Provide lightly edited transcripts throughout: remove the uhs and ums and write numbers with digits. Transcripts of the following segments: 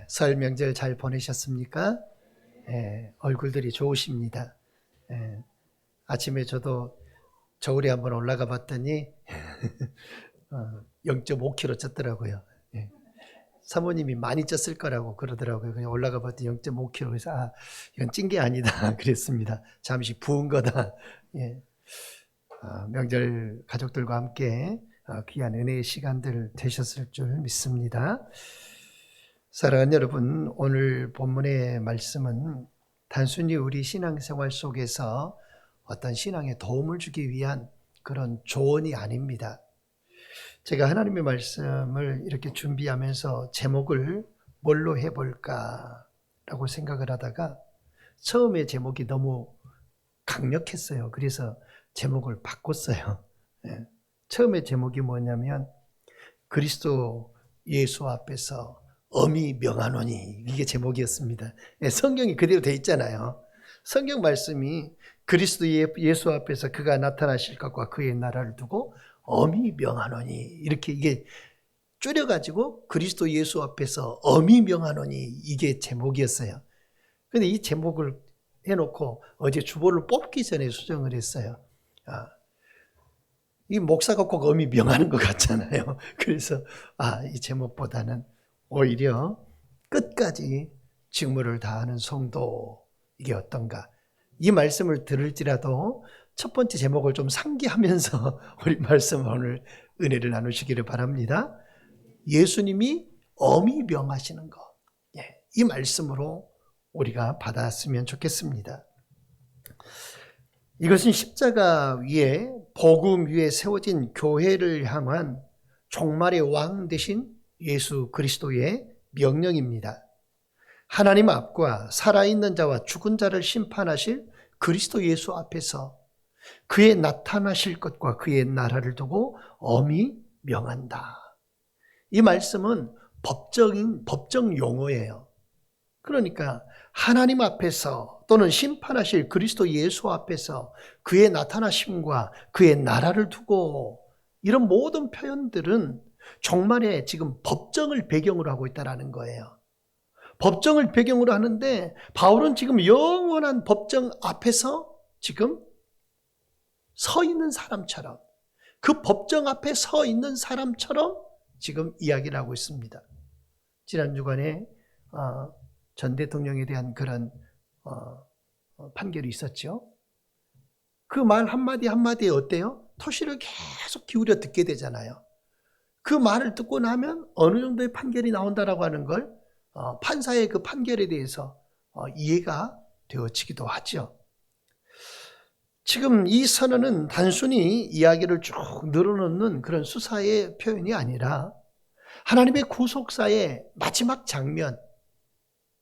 설 명절 잘 보내셨습니까? 얼굴들이 좋으십니다. 아침에 저도 저울에 한번 올라가 봤더니 0.5kg 쪘더라고요. 사모님이 많이 쪘을 거라고 그러더라고요. 그냥 올라가 봤더니 0.5kg. 그래서 이건 찐 게 아니다 그랬습니다. 잠시 부은 거다. 명절 가족들과 함께 귀한 은혜의 시간들 되셨을 줄 믿습니다. 사랑하는 여러분, 오늘 본문의 말씀은 단순히 우리 신앙생활 속에서 어떤 신앙에 도움을 주기 위한 그런 조언이 아닙니다. 제가 하나님의 말씀을 이렇게 준비하면서 제목을 뭘로 해볼까라고 생각을 하다가 처음에 제목이 너무 강력했어요. 그래서 제목을 바꿨어요. 처음에 제목이 뭐냐면 그리스도 예수 앞에서 엄히 명하노니, 이게 제목이었습니다. 성경이 그대로 돼 있잖아요. 성경 말씀이 그리스도 예수 앞에서 그가 나타나실 것과 그의 나라를 두고 엄히 명하노니, 이렇게 이게 줄여가지고 그리스도 예수 앞에서 엄히 명하노니, 이게 제목이었어요. 근데 이 제목을 해놓고 어제 주보를 뽑기 전에 수정을 했어요. 이 목사가 꼭 엄히 명하는 것 같잖아요. 그래서 이 제목보다는 오히려 끝까지 직무를 다하는 성도, 이게 어떤가. 이 말씀을 들을지라도 첫 번째 제목을 좀 상기하면서 우리 말씀 오늘 은혜를 나누시기를 바랍니다. 예수님이 엄히 명하시는 것, 이 말씀으로 우리가 받았으면 좋겠습니다. 이것은 십자가 위에, 복음 위에 세워진 교회를 향한 종말의 왕 되신 예수 그리스도의 명령입니다. 하나님 앞과 살아있는 자와 죽은 자를 심판하실 그리스도 예수 앞에서 그의 나타나실 것과 그의 나라를 두고 엄히 명한다. 이 말씀은 법정 용어예요. 그러니까 하나님 앞에서 또는 심판하실 그리스도 예수 앞에서 그의 나타나심과 그의 나라를 두고, 이런 모든 표현들은 종말에 지금 법정을 배경으로 하고 있다는 거예요. 법정을 배경으로 하는데 바울은 지금 영원한 법정 앞에서 지금 서 있는 사람처럼, 그 법정 앞에 서 있는 사람처럼 지금 이야기를 하고 있습니다. 지난 주간에 전 대통령에 대한 그런 판결이 있었죠. 그 말 한마디 한마디에 어때요? 토시를 계속 기울여 듣게 되잖아요. 그 말을 듣고 나면 어느 정도의 판결이 나온다라고 하는 걸 판사의 그 판결에 대해서 이해가 되어지기도 하죠. 지금 이 선언은 단순히 이야기를 쭉 늘어놓는 그런 수사의 표현이 아니라 하나님의 구속사의 마지막 장면,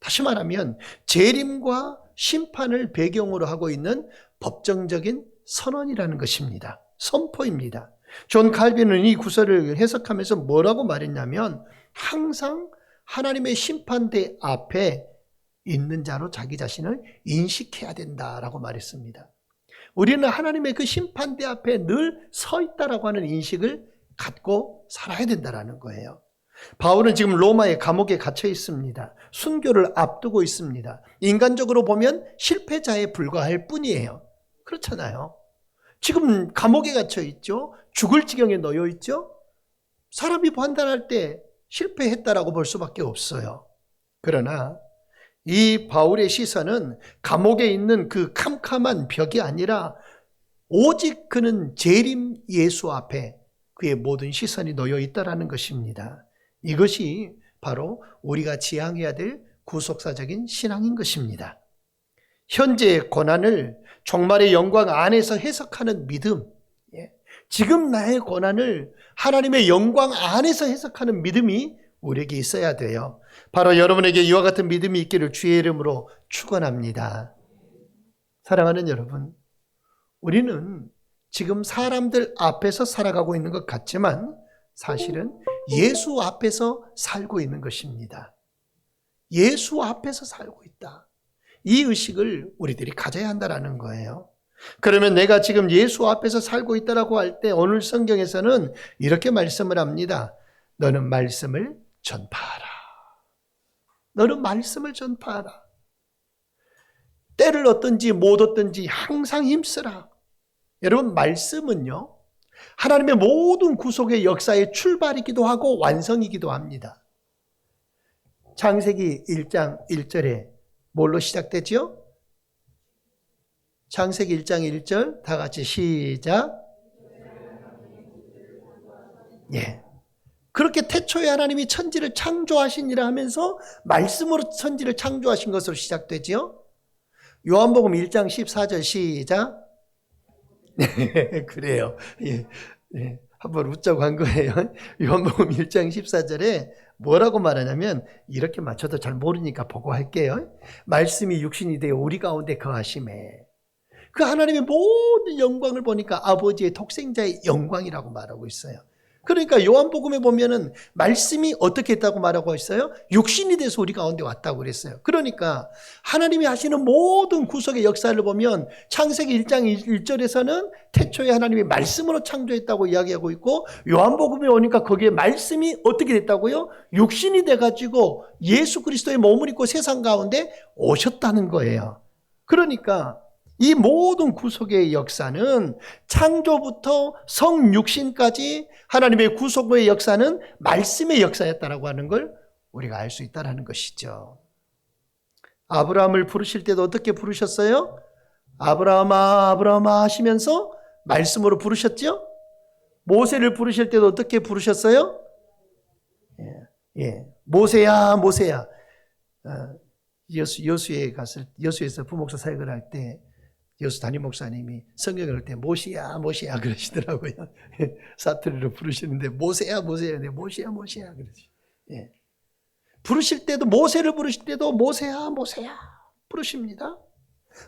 다시 말하면 재림과 심판을 배경으로 하고 있는 법정적인 선언이라는 것입니다. 선포입니다. 존 칼빈은 이 구절을 해석하면서 뭐라고 말했냐면, 항상 하나님의 심판대 앞에 있는 자로 자기 자신을 인식해야 된다라고 말했습니다. 우리는 하나님의 그 심판대 앞에 늘 서 있다라고 하는 인식을 갖고 살아야 된다라는 거예요. 바울은 지금 로마의 감옥에 갇혀 있습니다. 순교를 앞두고 있습니다. 인간적으로 보면 실패자에 불과할 뿐이에요. 그렇잖아요. 지금 감옥에 갇혀 있죠. 죽을 지경에 놓여 있죠. 사람이 판단할 때 실패했다라고 볼 수밖에 없어요. 그러나 이 바울의 시선은 감옥에 있는 그 캄캄한 벽이 아니라 오직 그는 재림 예수 앞에 그의 모든 시선이 놓여 있다라는 것입니다. 이것이 바로 우리가 지향해야 될 구속사적인 신앙인 것입니다. 현재의 고난을 종말의 영광 안에서 해석하는 믿음, 지금 나의 고난을 하나님의 영광 안에서 해석하는 믿음이 우리에게 있어야 돼요. 바로 여러분에게 이와 같은 믿음이 있기를 주의 이름으로 축원합니다. 사랑하는 여러분, 우리는 지금 사람들 앞에서 살아가고 있는 것 같지만 사실은 예수 앞에서 살고 있는 것입니다. 예수 앞에서 살고 있다. 이 의식을 우리들이 가져야 한다는 거예요. 그러면 내가 지금 예수 앞에서 살고 있다라고 할 때 오늘 성경에서는 이렇게 말씀을 합니다. 너는 말씀을 전파하라. 너는 말씀을 전파하라. 때를 얻든지 못 얻든지 항상 힘쓰라. 여러분, 말씀은요, 하나님의 모든 구속의 역사의 출발이기도 하고 완성이기도 합니다. 창세기 1장 1절에 뭘로 시작되죠? 창세기 1장 1절 다 같이 시작. 예. 그렇게 태초에 하나님이 천지를 창조하시니라 하면서 말씀으로 천지를 창조하신 것으로 시작되지요. 요한복음 1장 14절 시작. 네, 그래요. 예, 예, 한번 웃자고 한 거예요. 요한복음 1장 14절에 뭐라고 말하냐면, 이렇게 맞춰도 잘 모르니까 보고 할게요. 말씀이 육신이 되어 우리 가운데 거하심에 그 하나님의 모든 영광을 보니까 아버지의 독생자의 영광이라고 말하고 있어요. 그러니까 요한복음에 보면은 말씀이 어떻게 했다고 말하고 있어요? 육신이 돼서 우리 가운데 왔다고 그랬어요. 그러니까 하나님이 하시는 모든 구속의 역사를 보면 창세기 1장 1절에서는 태초에 하나님이 말씀으로 창조했다고 이야기하고 있고, 요한복음에 오니까 거기에 말씀이 어떻게 됐다고요? 육신이 돼가지고 예수 그리스도의 몸을 입고 세상 가운데 오셨다는 거예요. 그러니까 이 모든 구속의 역사는 창조부터 성육신까지 하나님의 구속의 역사는 말씀의 역사였다라고 하는 걸 우리가 알 수 있다는 것이죠. 아브라함을 부르실 때도 어떻게 부르셨어요? 아브라함아 아브라함아 하시면서 말씀으로 부르셨죠? 모세를 부르실 때도 어떻게 부르셨어요? 모세야 모세야. 여수에서 부목사 사역을 할 때 여수 담임 목사님이 성경을 할 때 모시야 모시야 그러시더라고요. 사투리로 부르시는데 모세야 모세야, 모시야 모시야 그러시. 예. 부르실 때도, 모세를 부르실 때도 모세야 모세야 부르십니다.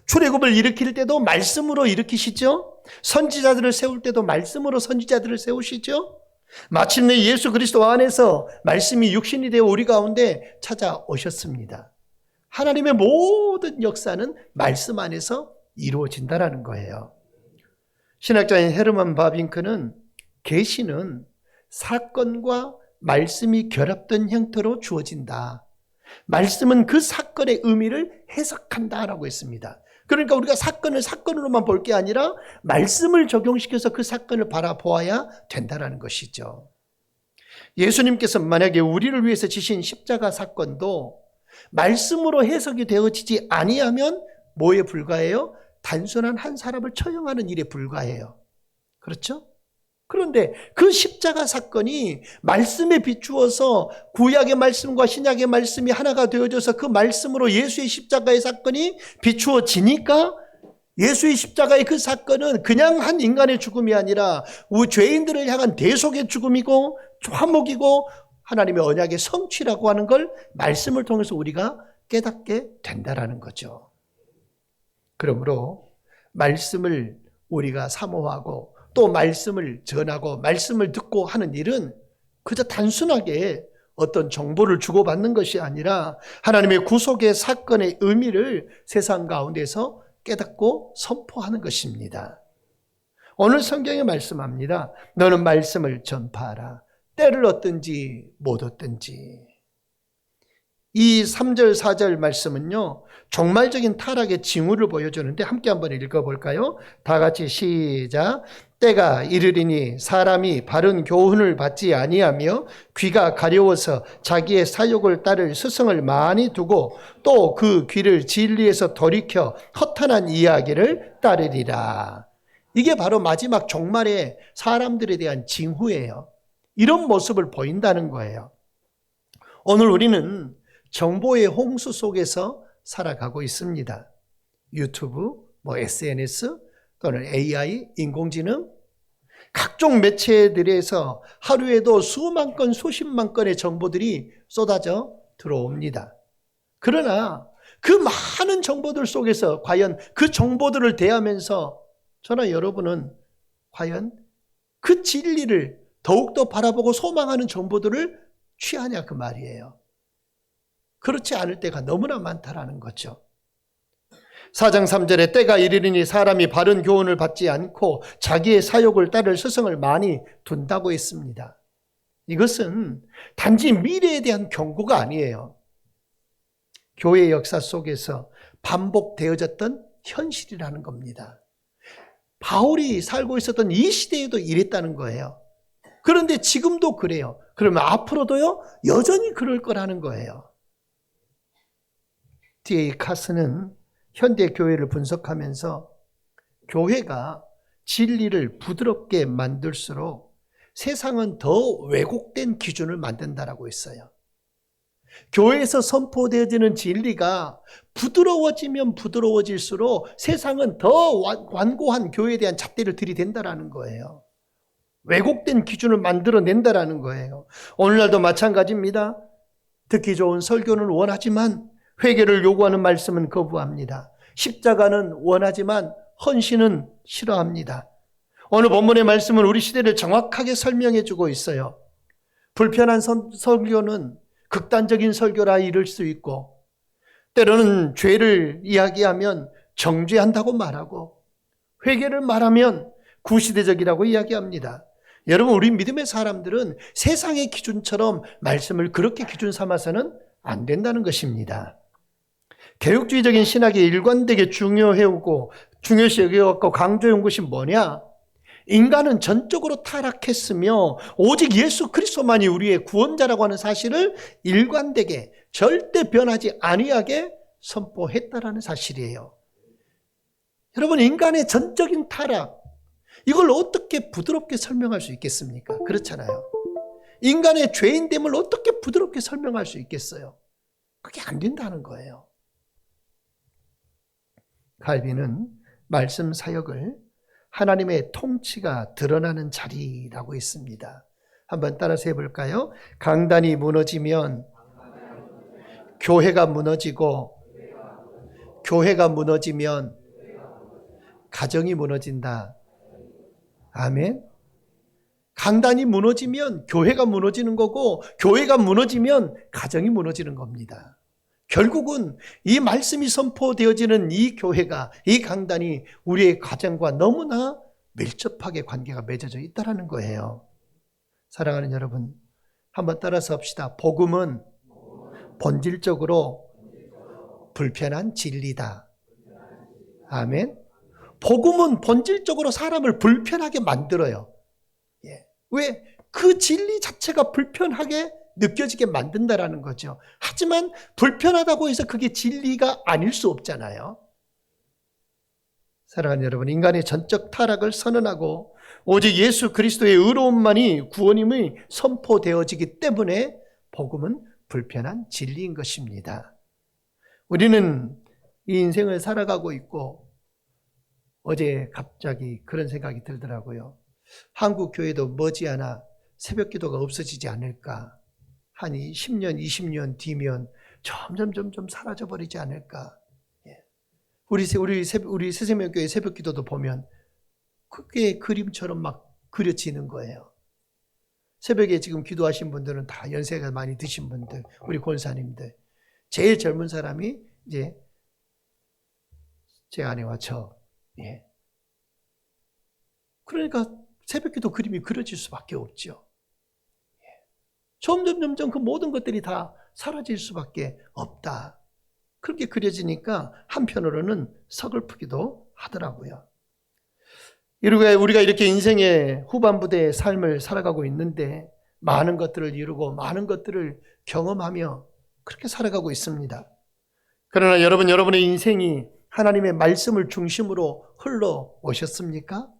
출애굽을 일으킬 때도 말씀으로 일으키시죠. 선지자들을 세울 때도 말씀으로 선지자들을 세우시죠. 마침내 예수 그리스도 안에서 말씀이 육신이 되어 우리 가운데 찾아오셨습니다. 하나님의 모든 역사는 말씀 안에서 이루어진다라는 거예요. 신학자인 헤르만 바빙크는 계시는 사건과 말씀이 결합된 형태로 주어진다. 말씀은 그 사건의 의미를 해석한다라고 했습니다. 그러니까 우리가 사건을 사건으로만 볼 게 아니라 말씀을 적용시켜서 그 사건을 바라보아야 된다라는 것이죠. 예수님께서 만약에 우리를 위해서 지신 십자가 사건도 말씀으로 해석이 되어지지 아니하면 뭐에 불과해요? 단순한 한 사람을 처형하는 일에 불과해요. 그렇죠? 그런데 그 십자가 사건이 말씀에 비추어서 구약의 말씀과 신약의 말씀이 하나가 되어져서 그 말씀으로 예수의 십자가의 사건이 비추어지니까 예수의 십자가의 그 사건은 그냥 한 인간의 죽음이 아니라 죄인들을 향한 대속의 죽음이고 화목이고 하나님의 언약의 성취라고 하는 걸 말씀을 통해서 우리가 깨닫게 된다라는 거죠. 그러므로 말씀을 우리가 사모하고 또 말씀을 전하고 말씀을 듣고 하는 일은 그저 단순하게 어떤 정보를 주고받는 것이 아니라 하나님의 구속의 사건의 의미를 세상 가운데서 깨닫고 선포하는 것입니다. 오늘 성경에 말씀합니다. 너는 말씀을 전파하라. 때를 얻든지 못 얻든지. 이 3절 4절 말씀은요, 종말적인 타락의 징후를 보여주는데 함께 한번 읽어볼까요? 다 같이 시작. 때가 이르리니 사람이 바른 교훈을 받지 아니하며 귀가 가려워서 자기의 사욕을 따를 스승을 많이 두고 또 그 귀를 진리에서 돌이켜 허탄한 이야기를 따르리라. 이게 바로 마지막 종말의 사람들에 대한 징후예요. 이런 모습을 보인다는 거예요. 오늘 우리는 정보의 홍수 속에서 살아가고 있습니다. 유튜브, SNS 또는 AI, 인공지능, 각종 매체들에서 하루에도 수만 건, 수십만 건의 정보들이 쏟아져 들어옵니다. 그러나 그 많은 정보들 속에서 과연 그 정보들을 대하면서 저나 여러분은 과연 그 진리를 더욱더 바라보고 소망하는 정보들을 취하냐 그 말이에요. 그렇지 않을 때가 너무나 많다라는 거죠. 4장 3절에 때가 이르리니 사람이 바른 교훈을 받지 않고 자기의 사욕을 따를 스승을 많이 둔다고 했습니다. 이것은 단지 미래에 대한 경고가 아니에요. 교회 역사 속에서 반복되어졌던 현실이라는 겁니다. 바울이 살고 있었던 이 시대에도 이랬다는 거예요. 그런데 지금도 그래요. 그러면 앞으로도요, 여전히 그럴 거라는 거예요. D.A. 카스는 현대 교회를 분석하면서 교회가 진리를 부드럽게 만들수록 세상은 더 왜곡된 기준을 만든다라고 했어요. 교회에서 선포되어지는 진리가 부드러워지면 부드러워질수록 세상은 더 완고한 교회에 대한 잣대를 들이댄다라는 거예요. 왜곡된 기준을 만들어낸다라는 거예요. 오늘날도 마찬가지입니다. 듣기 좋은 설교는 원하지만 회개를 요구하는 말씀은 거부합니다. 십자가는 원하지만 헌신은 싫어합니다. 오늘 본문의 말씀은 우리 시대를 정확하게 설명해 주고 있어요. 불편한 설교는 극단적인 설교라 이를 수 있고, 때로는 죄를 이야기하면 정죄한다고 말하고, 회개를 말하면 구시대적이라고 이야기합니다. 여러분, 우리 믿음의 사람들은 세상의 기준처럼 말씀을 그렇게 기준 삼아서는 안 된다는 것입니다. 개혁주의적인 신학이 일관되게 중요해오고 중요시 여겨갖고 강조해온 것이 뭐냐? 인간은 전적으로 타락했으며 오직 예수 그리스도만이 우리의 구원자라고 하는 사실을 일관되게 절대 변하지 아니하게 선포했다라는 사실이에요. 여러분, 인간의 전적인 타락, 이걸 어떻게 부드럽게 설명할 수 있겠습니까? 그렇잖아요. 인간의 죄인됨을 어떻게 부드럽게 설명할 수 있겠어요? 그게 안 된다는 거예요. 칼빈은 말씀 사역을 하나님의 통치가 드러나는 자리라고 했습니다. 한번 따라서 해볼까요? 강단이 무너지면 교회가 무너지고, 교회가 무너지면 가정이 무너진다. 아멘. 강단이 무너지면 교회가 무너지는 거고, 교회가 무너지면 가정이 무너지는 겁니다. 결국은 이 말씀이 선포되어지는 이 교회가, 이 강단이 우리의 가정과 너무나 밀접하게 관계가 맺어져 있다는 거예요. 사랑하는 여러분, 한번 따라서 합시다. 복음은 본질적으로 불편한 진리다. 아멘. 복음은 본질적으로 사람을 불편하게 만들어요. 왜? 그 진리 자체가 불편하게 느껴지게 만든다라는 거죠. 하지만 불편하다고 해서 그게 진리가 아닐 수 없잖아요. 사랑하는 여러분, 인간의 전적 타락을 선언하고 오직 예수 그리스도의 의로움만이 구원임이 선포되어지기 때문에 복음은 불편한 진리인 것입니다. 우리는 이 인생을 살아가고 있고, 어제 갑자기 그런 생각이 들더라고요. 한국 교회도 머지않아 새벽 기도가 없어지지 않을까. 한 10년, 20년 뒤면 점점 사라져버리지 않을까. 우리 새생명교회 새벽 기도도 보면 그게 그림처럼 막 그려지는 거예요. 새벽에 지금 기도하신 분들은 다 연세가 많이 드신 분들, 우리 권사님들. 제일 젊은 사람이 이제 제 아내와 저. 그러니까 새벽 기도 그림이 그려질 수밖에 없죠. 점점 그 모든 것들이 다 사라질 수밖에 없다. 그렇게 그려지니까 한편으로는 서글프기도 하더라고요. 우리가 이렇게 인생의 후반부대의 삶을 살아가고 있는데 많은 것들을 이루고 많은 것들을 경험하며 그렇게 살아가고 있습니다. 그러나 여러분의 인생이 하나님의 말씀을 중심으로 흘러오셨습니까?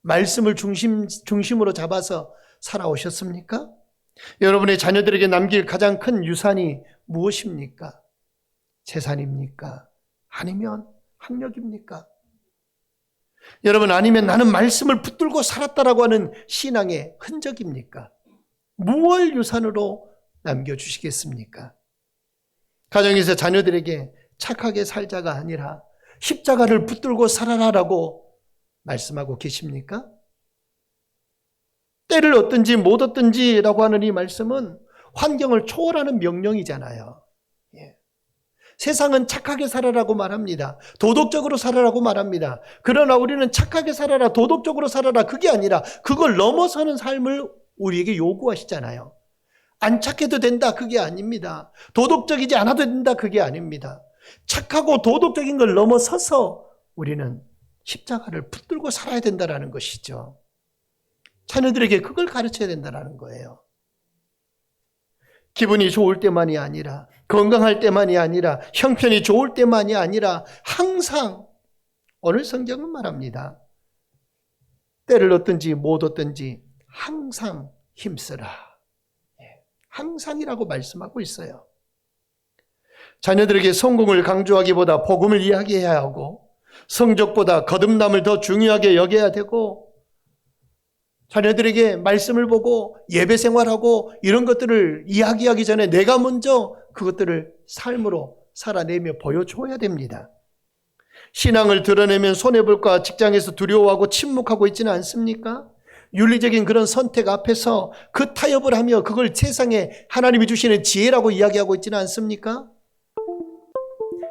말씀을 중심으로 잡아서 살아오셨습니까? 여러분의 자녀들에게 남길 가장 큰 유산이 무엇입니까? 재산입니까? 아니면 학력입니까? 여러분, 아니면 나는 말씀을 붙들고 살았다라고 하는 신앙의 흔적입니까? 무엇을 유산으로 남겨주시겠습니까? 가정에서 자녀들에게 착하게 살자가 아니라 십자가를 붙들고 살아라라고 말씀하고 계십니까? 때를 얻든지 못 얻든지라고 하는 이 말씀은 환경을 초월하는 명령이잖아요. 세상은 착하게 살아라고 말합니다. 도덕적으로 살아라고 말합니다. 그러나 우리는 착하게 살아라, 도덕적으로 살아라, 그게 아니라 그걸 넘어서는 삶을 우리에게 요구하시잖아요. 안 착해도 된다, 그게 아닙니다. 도덕적이지 않아도 된다, 그게 아닙니다. 착하고 도덕적인 걸 넘어서서 우리는 십자가를 붙들고 살아야 된다는 것이죠. 자녀들에게 그걸 가르쳐야 된다는 거예요. 기분이 좋을 때만이 아니라, 건강할 때만이 아니라, 형편이 좋을 때만이 아니라 항상, 오늘 성경은 말합니다. 때를 얻든지 못 얻든지 항상 힘쓰라. 항상이라고 말씀하고 있어요. 자녀들에게 성공을 강조하기보다 복음을 이야기해야 하고, 성적보다 거듭남을 더 중요하게 여겨야 되고, 자녀들에게 말씀을 보고 예배 생활하고 이런 것들을 이야기하기 전에 내가 먼저 그것들을 삶으로 살아내며 보여줘야 됩니다. 신앙을 드러내면 손해볼까 직장에서 두려워하고 침묵하고 있지는 않습니까? 윤리적인 그런 선택 앞에서 그 타협을 하며 그걸 세상에 하나님이 주시는 지혜라고 이야기하고 있지는 않습니까?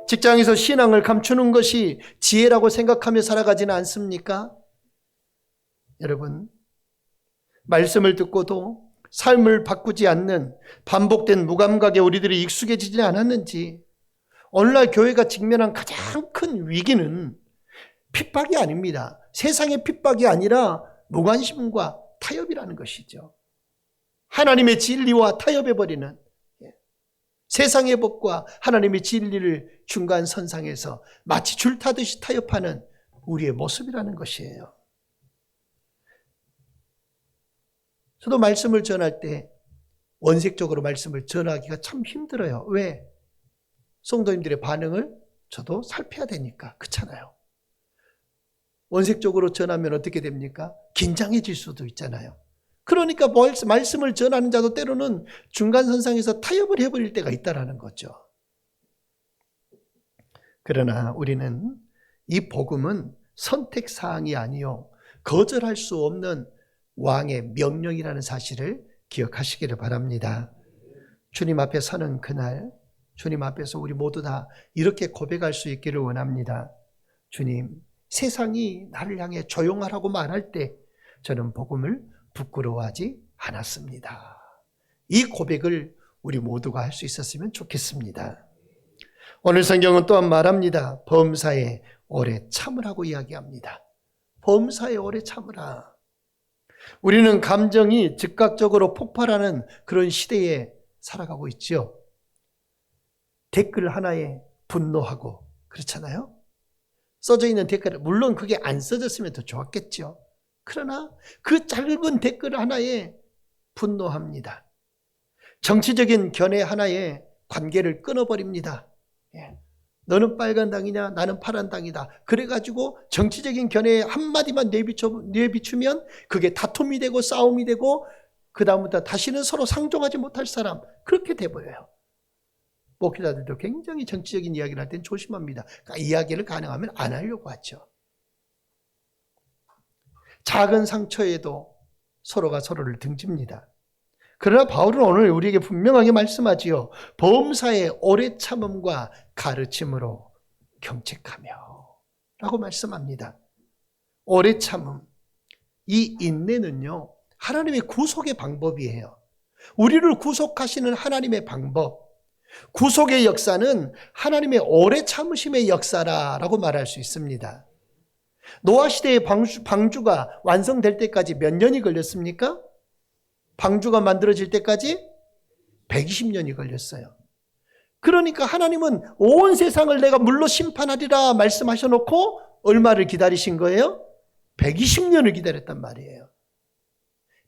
직장에서 신앙을 감추는 것이 지혜라고 생각하며 살아가지는 않습니까? 여러분, 말씀을 듣고도 삶을 바꾸지 않는 반복된 무감각에 우리들이 익숙해지지 않았는지, 오늘날 교회가 직면한 가장 큰 위기는 핍박이 아닙니다. 세상의 핍박이 아니라 무관심과 타협이라는 것이죠. 하나님의 진리와 타협해버리는, 세상의 법과 하나님의 진리를 중간 선상에서 마치 줄타듯이 타협하는 우리의 모습이라는 것이에요. 저도 말씀을 전할 때 원색적으로 말씀을 전하기가 참 힘들어요. 왜? 성도님들의 반응을 저도 살펴야 되니까. 그렇잖아요. 원색적으로 전하면 어떻게 됩니까? 긴장해질 수도 있잖아요. 그러니까 말씀을 전하는 자도 때로는 중간선상에서 타협을 해버릴 때가 있다는 거죠. 그러나 우리는 이 복음은 선택사항이 아니요 거절할 수 없는 왕의 명령이라는 사실을 기억하시기를 바랍니다. 주님 앞에 서는 그날, 주님 앞에서 우리 모두 다 이렇게 고백할 수 있기를 원합니다. 주님, 세상이 나를 향해 조용하라고 말할 때 저는 복음을 부끄러워하지 않았습니다. 이 고백을 우리 모두가 할 수 있었으면 좋겠습니다. 오늘 성경은 또한 말합니다. 범사에 오래 참으라고 이야기합니다. 범사에 오래 참으라. 우리는 감정이 즉각적으로 폭발하는 그런 시대에 살아가고 있죠. 댓글 하나에 분노하고 그렇잖아요. 써져 있는 댓글, 물론 그게 안 써졌으면 더 좋았겠죠. 그러나 그 짧은 댓글 하나에 분노합니다. 정치적인 견해 하나에 관계를 끊어버립니다. 너는 빨간 당이냐 나는 파란 당이다. 그래가지고 정치적인 견해에 한마디만 내비추면 그게 다툼이 되고 싸움이 되고 그 다음부터 다시는 서로 상종하지 못할 사람, 그렇게 돼버려요. 목회자들도 굉장히 정치적인 이야기를 할 땐 조심합니다. 그러니까 이야기를 가능하면 안 하려고 하죠. 작은 상처에도 서로가 서로를 등집니다. 그러나 바울은 오늘 우리에게 분명하게 말씀하지요. 범사에 오래 참음과 가르침으로 경책하며 라고 말씀합니다. 오래 참음, 이 인내는요 하나님의 구속의 방법이에요. 우리를 구속하시는 하나님의 방법, 구속의 역사는 하나님의 오래 참으심의 역사라고 말할 수 있습니다. 노아 시대의 방주가 완성될 때까지 몇 년이 걸렸습니까? 방주가 만들어질 때까지 120년이 걸렸어요. 그러니까 하나님은 온 세상을 내가 물로 심판하리라 말씀하셔놓고 얼마를 기다리신 거예요? 120년을 기다렸단 말이에요.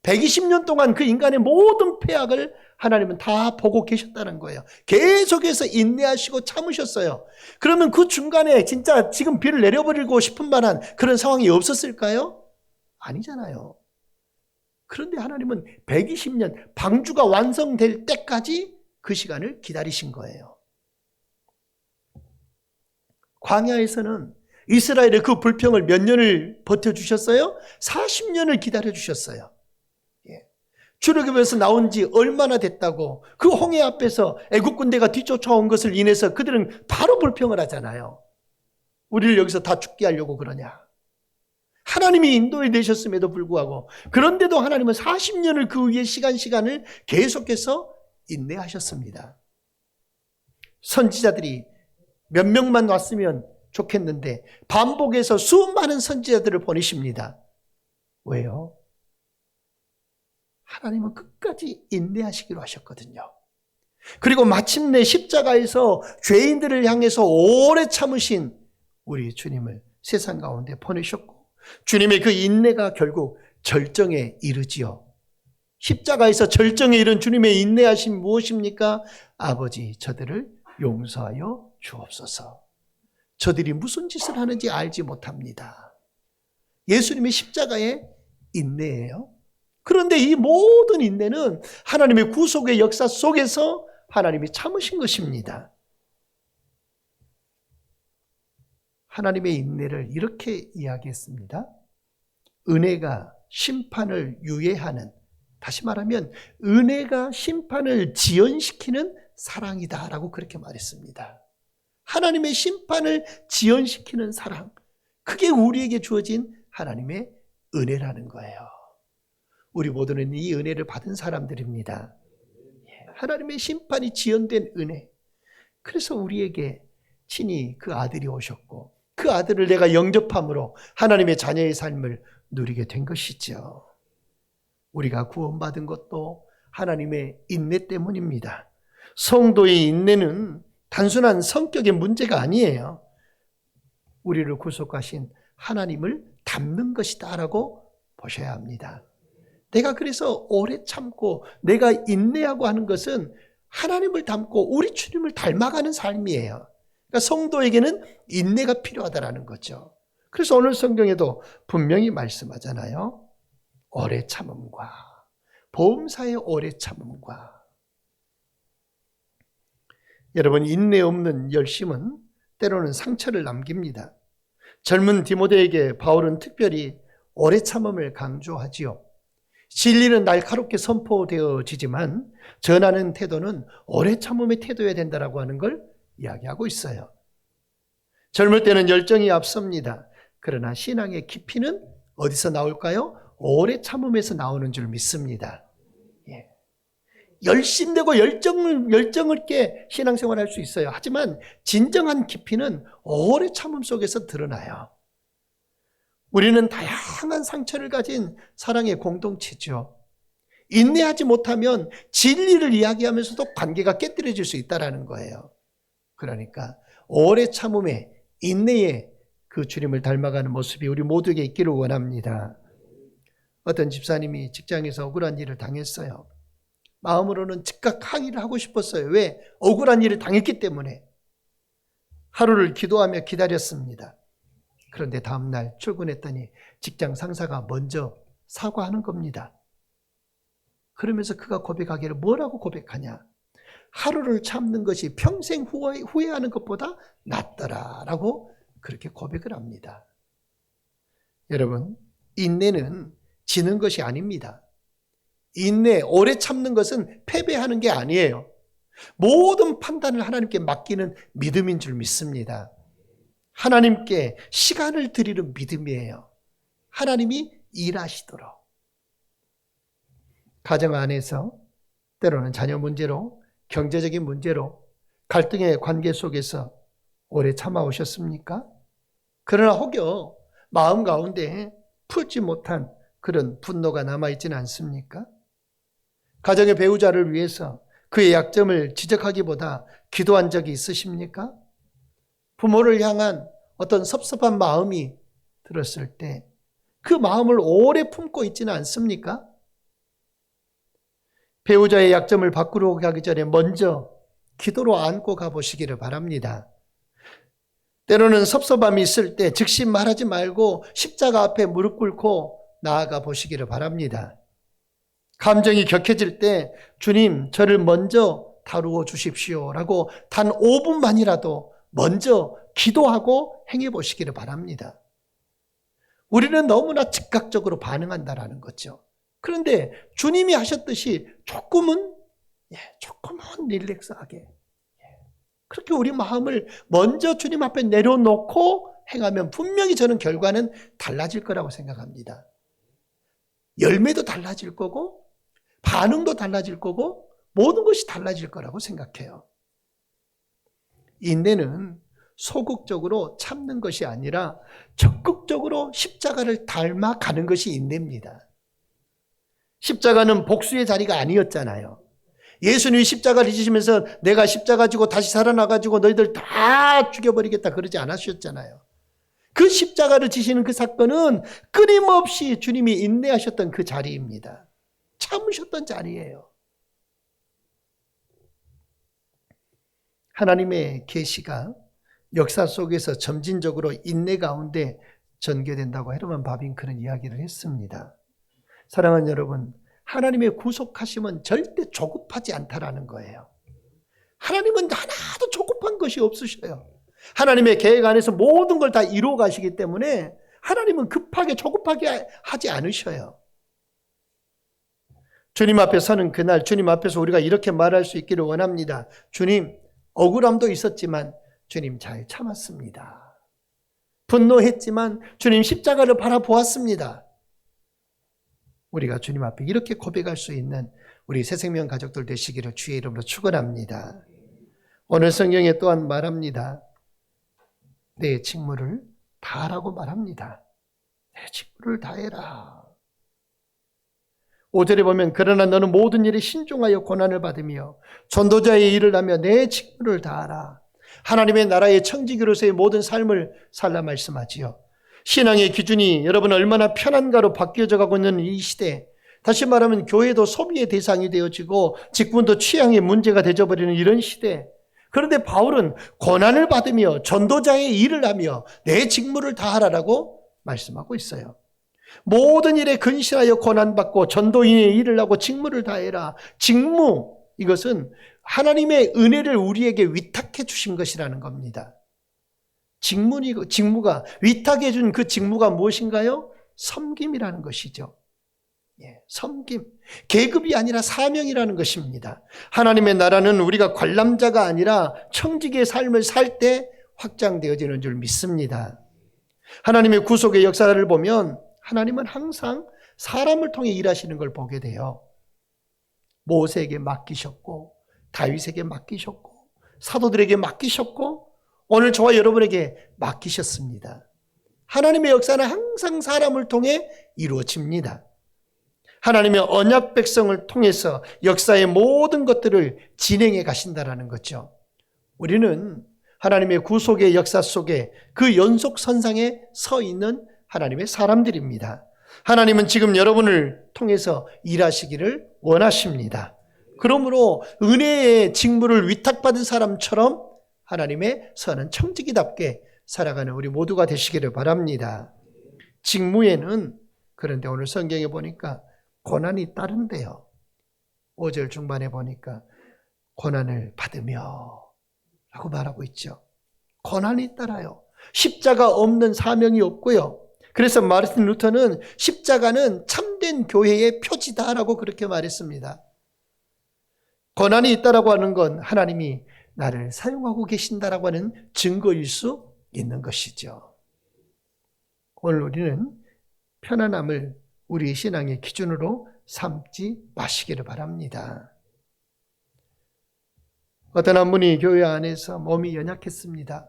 120년 동안 그 인간의 모든 폐악을 하나님은 다 보고 계셨다는 거예요. 계속해서 인내하시고 참으셨어요. 그러면 그 중간에 진짜 지금 비를 내려버리고 싶은 만한 그런 상황이 없었을까요? 아니잖아요. 그런데 하나님은 120년 방주가 완성될 때까지 그 시간을 기다리신 거예요. 광야에서는 이스라엘의 그 불평을 몇 년을 버텨주셨어요? 40년을 기다려주셨어요. 출애굽에서 나온 지 얼마나 됐다고 그 홍해 앞에서 애국 군대가 뒤쫓아온 것을 인해서 그들은 바로 불평을 하잖아요. 우리를 여기서 다 죽게 하려고 그러냐. 하나님이 인도해 내셨음에도 불구하고, 그런데도 하나님은 40년을 그 위에 시간을 계속해서 인내하셨습니다. 선지자들이 몇 명만 왔으면 좋겠는데 반복해서 수많은 선지자들을 보내십니다. 왜요? 하나님은 끝까지 인내하시기로 하셨거든요. 그리고 마침내 십자가에서 죄인들을 향해서 오래 참으신 우리 주님을 세상 가운데 보내셨고, 주님의 그 인내가 결국 절정에 이르지요. 십자가에서 절정에 이른 주님의 인내하심 무엇입니까? 아버지, 저들을 용서하여 주옵소서. 저들이 무슨 짓을 하는지 알지 못합니다. 예수님의 십자가의 인내예요. 그런데 이 모든 인내는 하나님의 구속의 역사 속에서 하나님이 참으신 것입니다. 하나님의 인내를 이렇게 이야기했습니다. 은혜가 심판을 유예하는, 다시 말하면 은혜가 심판을 지연시키는 사랑이다라고 그렇게 말했습니다. 하나님의 심판을 지연시키는 사랑, 그게 우리에게 주어진 하나님의 은혜라는 거예요. 우리 모두는 이 은혜를 받은 사람들입니다. 하나님의 심판이 지연된 은혜. 그래서 우리에게 친히 그 아들이 오셨고, 그 아들을 내가 영접함으로 하나님의 자녀의 삶을 누리게 된 것이죠. 우리가 구원받은 것도 하나님의 인내 때문입니다. 성도의 인내는 단순한 성격의 문제가 아니에요. 우리를 구속하신 하나님을 닮는 것이다라고 보셔야 합니다. 내가 그래서 오래 참고 내가 인내하고 하는 것은 하나님을 닮고 우리 주님을 닮아가는 삶이에요. 그러니까 성도에게는 인내가 필요하다라는 거죠. 그래서 오늘 성경에도 분명히 말씀하잖아요. 오래 참음과 보험사의 오래 참음과. 여러분, 인내 없는 열심은 때로는 상처를 남깁니다. 젊은 디모데에게 바울은 특별히 오래 참음을 강조하지요. 진리는 날카롭게 선포되어지지만 전하는 태도는 오래 참음의 태도여야 된다라고 하는 걸 이야기하고 있어요. 젊을 때는 열정이 앞섭니다. 그러나 신앙의 깊이는 어디서 나올까요? 오래 참음에서 나오는 줄 믿습니다. 예. 열심되고 열정을 있게 신앙생활할 수 있어요. 하지만 진정한 깊이는 오래 참음 속에서 드러나요. 우리는 다양한 상처를 가진 사랑의 공동체죠. 인내하지 못하면 진리를 이야기하면서도 관계가 깨뜨려질 수 있다는 거예요. 그러니까 오래 참음에 인내에 그 주님을 닮아가는 모습이 우리 모두에게 있기를 원합니다. 어떤 집사님이 직장에서 억울한 일을 당했어요. 마음으로는 즉각 항의를 하고 싶었어요. 왜? 억울한 일을 당했기 때문에. 하루를 기도하며 기다렸습니다. 그런데 다음날 출근했더니 직장 상사가 먼저 사과하는 겁니다. 그러면서 그가 고백하기를 뭐라고 고백하냐? 하루를 참는 것이 평생 후회하는 것보다 낫더라라고 그렇게 고백을 합니다. 여러분, 인내는 지는 것이 아닙니다. 인내, 오래 참는 것은 패배하는 게 아니에요. 모든 판단을 하나님께 맡기는 믿음인 줄 믿습니다. 하나님께 시간을 드리는 믿음이에요. 하나님이 일하시도록. 가정 안에서 때로는 자녀 문제로, 경제적인 문제로, 갈등의 관계 속에서 오래 참아오셨습니까? 그러나 혹여 마음 가운데 풀지 못한 그런 분노가 남아있지는 않습니까? 가정의 배우자를 위해서 그의 약점을 지적하기보다 기도한 적이 있으십니까? 부모를 향한 어떤 섭섭한 마음이 들었을 때 그 마음을 오래 품고 있지는 않습니까? 배우자의 약점을 바꾸러 가기 전에 먼저 기도로 안고 가보시기를 바랍니다. 때로는 섭섭함이 있을 때 즉시 말하지 말고 십자가 앞에 무릎 꿇고 나아가 보시기를 바랍니다. 감정이 격해질 때 주님, 저를 먼저 다루어 주십시오 라고 단 5분만이라도 먼저 기도하고 행해 보시기를 바랍니다. 우리는 너무나 즉각적으로 반응한다라는 거죠. 그런데 주님이 하셨듯이 조금은 릴렉스하게 그렇게 우리 마음을 먼저 주님 앞에 내려놓고 행하면 분명히 저는 결과는 달라질 거라고 생각합니다. 열매도 달라질 거고 반응도 달라질 거고 모든 것이 달라질 거라고 생각해요. 인내는 소극적으로 참는 것이 아니라 적극적으로 십자가를 닮아가는 것이 인내입니다. 십자가는 복수의 자리가 아니었잖아요. 예수님이 십자가를 지시면서 내가 십자가 지고 다시 살아나가지고 너희들 다 죽여버리겠다 그러지 않으셨잖아요. 그 십자가를 지시는 그 사건은 끊임없이 주님이 인내하셨던 그 자리입니다. 참으셨던 자리예요. 하나님의 계시가 역사 속에서 점진적으로 인내 가운데 전개된다고 헤르만 바빙크는 이야기를 했습니다. 사랑하는 여러분, 하나님의 구속하심은 절대 조급하지 않다라는 거예요. 하나님은 하나도 조급한 것이 없으셔요. 하나님의 계획 안에서 모든 걸 다 이루어 가시기 때문에 하나님은 급하게 조급하게 하지 않으셔요. 주님 앞에 서는 그날 주님 앞에서 우리가 이렇게 말할 수 있기를 원합니다. 주님, 억울함도 있었지만 주님 잘 참았습니다. 분노했지만 주님 십자가를 바라보았습니다. 우리가 주님 앞에 이렇게 고백할 수 있는 우리 새생명 가족들 되시기를 주의 이름으로 축원합니다. 오늘 성경에 또한 말합니다. 내 직무를 다하라고 말합니다. 내 직무를 다해라. 5절에 보면 그러나 너는 모든 일에 신중하여 고난을 받으며 전도자의 일을 하며 내 직무를 다하라. 하나님의 나라의 청지기로서의 모든 삶을 살라 말씀하지요. 신앙의 기준이 여러분 얼마나 편한가로 바뀌어져 가고 있는 이 시대, 다시 말하면 교회도 소비의 대상이 되어지고 직분도 취향의 문제가 되어버리는 이런 시대, 그런데 바울은 고난을 받으며 전도자의 일을 하며 내 직무를 다하라라고 말씀하고 있어요. 모든 일에 근신하여 고난받고 전도인의 일을 하고 직무를 다해라. 직무, 이것은 하나님의 은혜를 우리에게 위탁해 주신 것이라는 겁니다. 직무가 위탁해 준 그 직무가 무엇인가요? 섬김이라는 것이죠. 섬김. 계급이 아니라 사명이라는 것입니다. 하나님의 나라는 우리가 관람자가 아니라 청지기의 삶을 살 때 확장되어지는 줄 믿습니다. 하나님의 구속의 역사를 보면 하나님은 항상 사람을 통해 일하시는 걸 보게 돼요. 모세에게 맡기셨고 다윗에게 맡기셨고 사도들에게 맡기셨고 오늘 저와 여러분에게 맡기셨습니다. 하나님의 역사는 항상 사람을 통해 이루어집니다. 하나님의 언약 백성을 통해서 역사의 모든 것들을 진행해 가신다는 거죠. 우리는 하나님의 구속의 역사 속에 그 연속선상에 서 있는 하나님의 사람들입니다. 하나님은 지금 여러분을 통해서 일하시기를 원하십니다. 그러므로 은혜의 직무를 위탁받은 사람처럼 하나님의 선한 청지기답게 살아가는 우리 모두가 되시기를 바랍니다. 직무에는 그런데 오늘 성경에 보니까 고난이 따른대요. 5절 중반에 보니까 고난을 받으며 라고 말하고 있죠. 고난이 따라요. 십자가 없는 사명이 없고요. 그래서 마르틴 루터는 십자가는 참된 교회의 표지다라고 그렇게 말했습니다. 고난이 있다라고 하는 건 하나님이 나를 사용하고 계신다라고 하는 증거일 수 있는 것이죠. 오늘 우리는 편안함을 우리의 신앙의 기준으로 삼지 마시기를 바랍니다. 어떤 한 분이 교회 안에서 몸이 연약했습니다.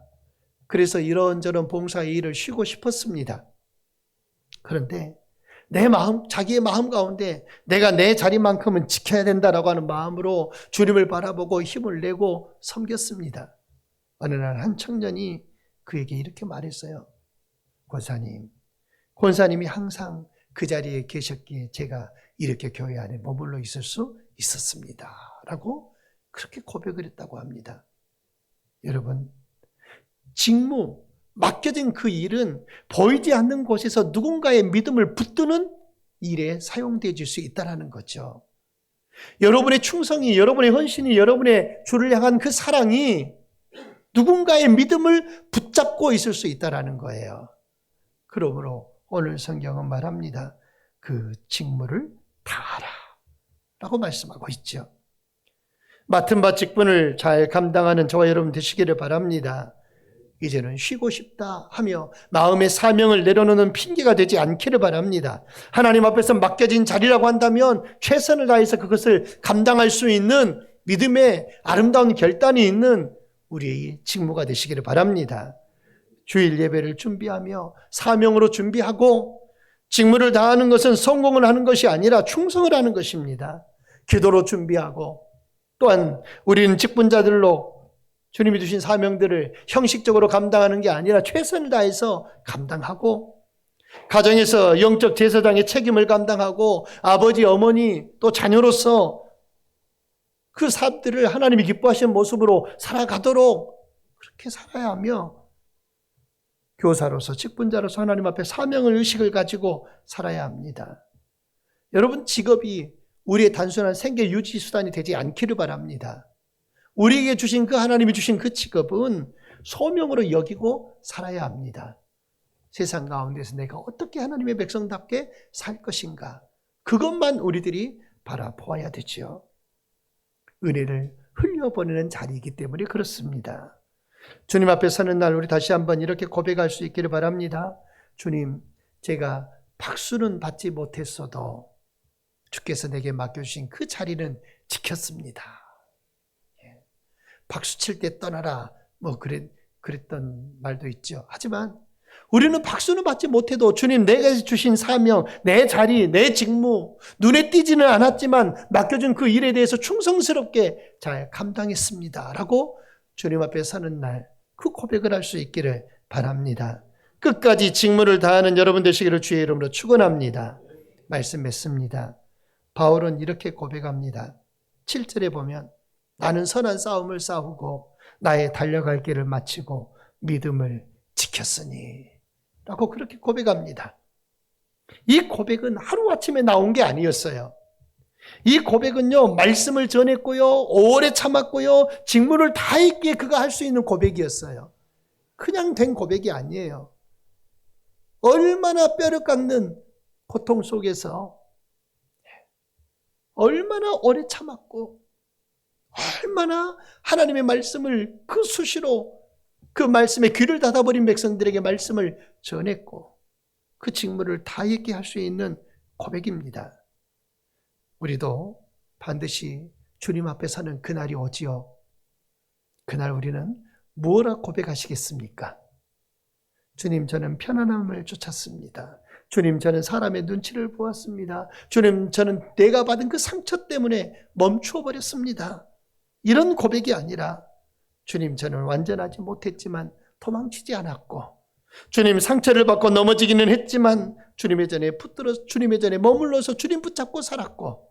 그래서 이런저런 봉사의 일을 쉬고 싶었습니다. 그런데 자기의 마음 가운데 내가 내 자리만큼은 지켜야 된다라고 하는 마음으로 주님을 바라보고 힘을 내고 섬겼습니다. 어느 날 한 청년이 그에게 이렇게 말했어요. 권사님이 항상 그 자리에 계셨기에 제가 이렇게 교회 안에 머물러 있을 수 있었습니다. 라고 그렇게 고백을 했다고 합니다. 여러분, 직무, 맡겨진 그 일은 보이지 않는 곳에서 누군가의 믿음을 붙드는 일에 사용되어질 수 있다는 거죠. 여러분의 충성이, 여러분의 헌신이, 여러분의 주를 향한 그 사랑이 누군가의 믿음을 붙잡고 있을 수 있다는 거예요. 그러므로 오늘 성경은 말합니다. 그 직무를 다하라 라고 말씀하고 있죠. 맡은 바 직분을 잘 감당하는 저와 여러분 되시기를 바랍니다. 이제는 쉬고 싶다 하며 마음의 사명을 내려놓는 핑계가 되지 않기를 바랍니다. 하나님 앞에서 맡겨진 자리라고 한다면 최선을 다해서 그것을 감당할 수 있는 믿음의 아름다운 결단이 있는 우리의 직무가 되시기를 바랍니다. 주일 예배를 준비하며 사명으로 준비하고 직무를 다하는 것은 성공을 하는 것이 아니라 충성을 하는 것입니다. 기도로 준비하고 또한 우리는 직분자들로 주님이 주신 사명들을 형식적으로 감당하는 게 아니라 최선을 다해서 감당하고 가정에서 영적 제사장의 책임을 감당하고 아버지, 어머니 또 자녀로서 그 삶들을 하나님이 기뻐하시는 모습으로 살아가도록 그렇게 살아야 하며 교사로서 직분자로서 하나님 앞에 사명을 의식을 가지고 살아야 합니다. 여러분 직업이 우리의 단순한 생계 유지 수단이 되지 않기를 바랍니다. 우리에게 주신 그 하나님이 주신 그 직업은 소명으로 여기고 살아야 합니다. 세상 가운데서 내가 어떻게 하나님의 백성답게 살 것인가 그것만 우리들이 바라보아야 되죠. 은혜를 흘려보내는 자리이기 때문에 그렇습니다. 주님 앞에 서는 날 우리 다시 한번 이렇게 고백할 수 있기를 바랍니다. 주님, 제가 박수는 받지 못했어도 주께서 내게 맡겨주신 그 자리는 지켰습니다. 박수 칠 때 떠나라 그랬던 말도 있죠. 하지만 우리는 박수는 받지 못해도 주님 내가 주신 사명, 내 자리, 내 직무 눈에 띄지는 않았지만 맡겨준 그 일에 대해서 충성스럽게 잘 감당했습니다 라고 주님 앞에 서는 날 그 고백을 할 수 있기를 바랍니다. 끝까지 직무를 다하는 여러분 되시기를 주의 이름으로 축원합니다. 말씀 맺습니다. 바울은 이렇게 고백합니다. 7절에 보면 나는 선한 싸움을 싸우고 나의 달려갈 길을 마치고 믿음을 지켰으니 라고 그렇게 고백합니다. 이 고백은 하루아침에 나온 게 아니었어요. 이 고백은요, 말씀을 전했고요, 오래 참았고요, 직무를 다했기에 그가 할 수 있는 고백이었어요. 그냥 된 고백이 아니에요. 얼마나 뼈를 깎는 고통 속에서 얼마나 오래 참았고 얼마나 하나님의 말씀을 그 수시로 그 말씀에 귀를 닫아버린 백성들에게 말씀을 전했고 그 직무를 다했게 할 수 있는 고백입니다. 우리도 반드시 주님 앞에 서는 그날이 오지요. 그날 우리는 무엇라 고백하시겠습니까? 주님, 저는 편안함을 쫓았습니다. 주님, 저는 사람의 눈치를 보았습니다. 주님, 저는 내가 받은 그 상처 때문에 멈추어 버렸습니다. 이런 고백이 아니라 주님, 저는 완전하지 못했지만 도망치지 않았고 주님, 상처를 받고 넘어지기는 했지만 주님의 전에 머물러서 주님 붙잡고 살았고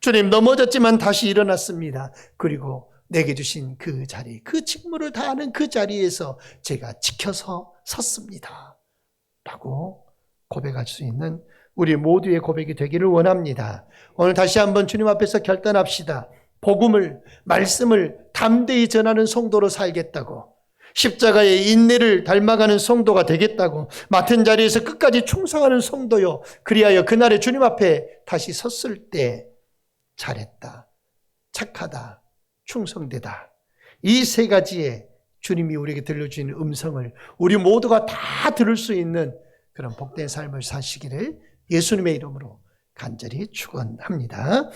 주님, 넘어졌지만 다시 일어났습니다. 그리고 내게 주신 그 자리, 그 직무를 다하는 그 자리에서 제가 지켜서 섰습니다 라고 고백할 수 있는 우리 모두의 고백이 되기를 원합니다. 오늘 다시 한번 주님 앞에서 결단합시다. 복음을, 말씀을 담대히 전하는 성도로 살겠다고, 십자가의 인내를 닮아가는 성도가 되겠다고, 맡은 자리에서 끝까지 충성하는 성도요, 그리하여 그날에 주님 앞에 다시 섰을 때 잘했다, 착하다, 충성되다, 이 세 가지의 주님이 우리에게 들려주는 음성을 우리 모두가 다 들을 수 있는 그런 복된 삶을 사시기를 예수님의 이름으로 간절히 축원합니다.